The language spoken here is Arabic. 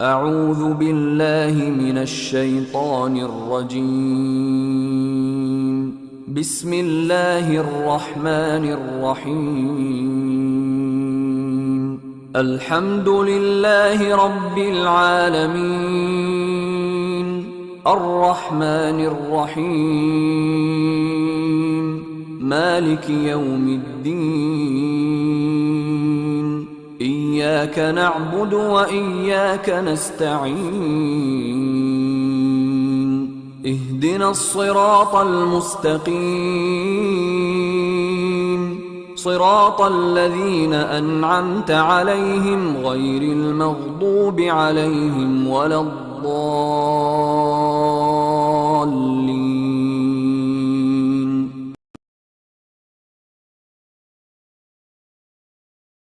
أعوذ بالله من الشيطان الرجيم. بسم الله الرحمن الرحيم. الحمد لله رب العالمين، الرحمن الرحيم، مالك يوم الدين. إياك نعبد وإياك نستعين. اهدنا الصراط المستقيم، صراط الذين أنعمت عليهم غير المغضوب عليهم ولا الضالين.